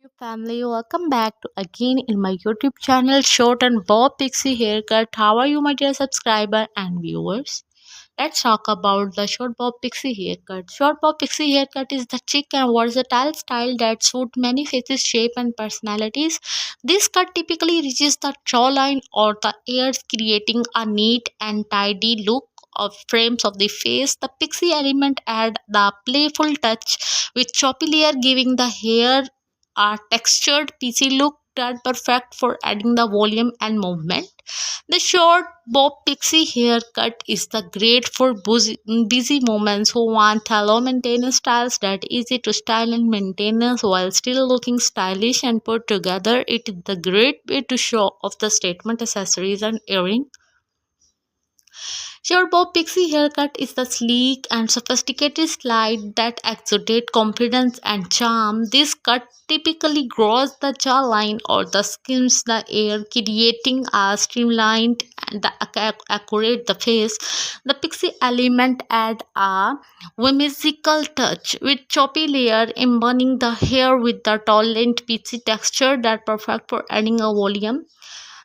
YouTube family, welcome back to again in my YouTube channel Short and Bob Pixie Haircut. How are you, my dear subscriber and viewers? Let's talk about the Short Bob Pixie Haircut. Short Bob Pixie Haircut is the chic and versatile style that suits many faces, shape and personalities. This cut typically reaches the jawline or the ears, creating a neat and tidy look of frames of the face. The pixie element add the playful touch with choppy layer, giving the hair a textured piecey look that perfect for adding the volume and movement. The short bob pixie haircut is the great for busy moments who want low maintenance styles that easy to style and maintain while still looking stylish and put together. It is the great way to show off the statement accessories and earring. Your bob pixie haircut is the sleek and sophisticated style that exudes confidence and charm. This cut typically grows the jawline or the skims the air, creating a streamlined and accurate the face. The pixie element add a whimsical touch with choppy layer, embodying the hair with the tall and peachy texture that perfect for adding a volume.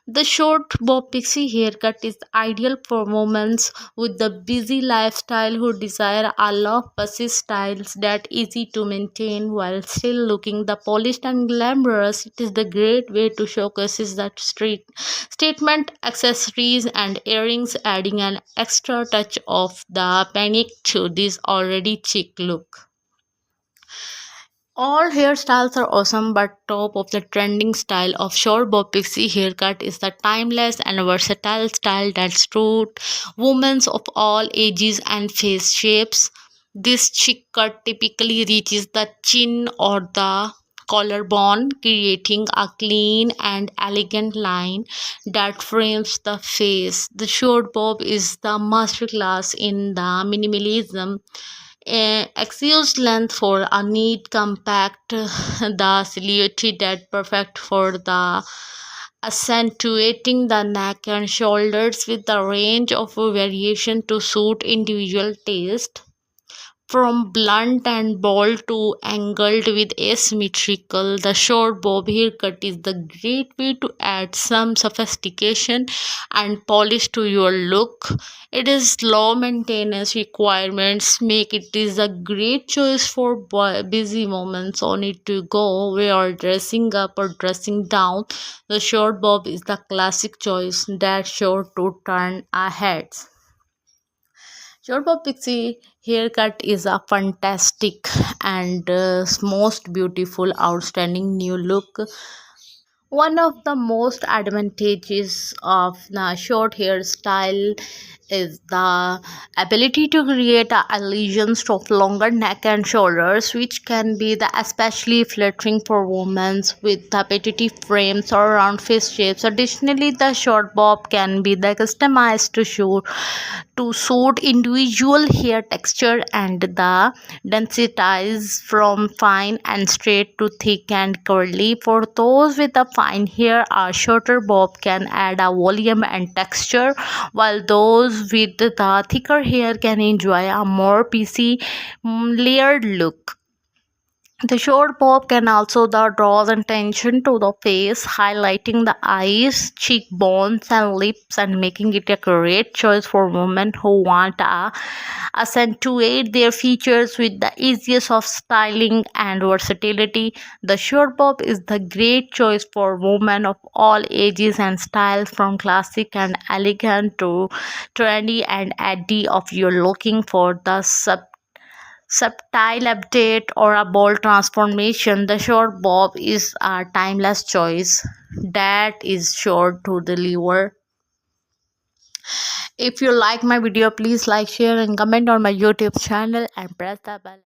The short bob pixie haircut is ideal for women with the busy lifestyle who desire a low fussy styles that easy to maintain while still looking the polished and glamorous. It is the great way to showcase that street statement accessories and earrings, adding an extra touch of the panic to this already chic look. All hairstyles are awesome, but top of the trending style of short bob pixie haircut is the timeless and versatile style that suits women of all ages and face shapes. This chic cut typically reaches the chin or the collarbone, creating a clean and elegant line that frames the face. The short bob is the masterclass in the minimalism, excuse length for a neat compact the silhouette that perfect for the accentuating the neck and shoulders with the range of variation to suit individual taste. From blunt and bold to angled with asymmetrical, the short bob haircut is the great way to add some sophistication and polish to your look. It is low maintenance requirements make it is a great choice for busy moments on it to go where dressing up or dressing down. The short bob is the classic choice that sure to turn our heads. Short bob pixie haircut is a fantastic and most beautiful, outstanding new look. One of the most advantages of the short hairstyle is the ability to create a illusions of longer neck and shoulders, which can be the especially flattering for women with repetitive frames or round face shapes. Additionally, the short bob can be the customized to suit individual hair texture and the densities from fine and straight to thick and curly. For those with a fine hair, a shorter bob can add a volume and texture, while those with the thicker hair can enjoy a more piecey, layered look. The short bob can also draw attention to the face, highlighting the eyes, cheekbones, and lips, and making it a great choice for women who want to accentuate their features with the easiest of styling and versatility. The short bob is the great choice for women of all ages and styles, from classic and elegant to trendy and edgy. If you're looking for the subtle update or a bold transformation, the short bob is a timeless choice that is sure to deliver. If you like my video, please like, share and comment on my YouTube channel and press the bell.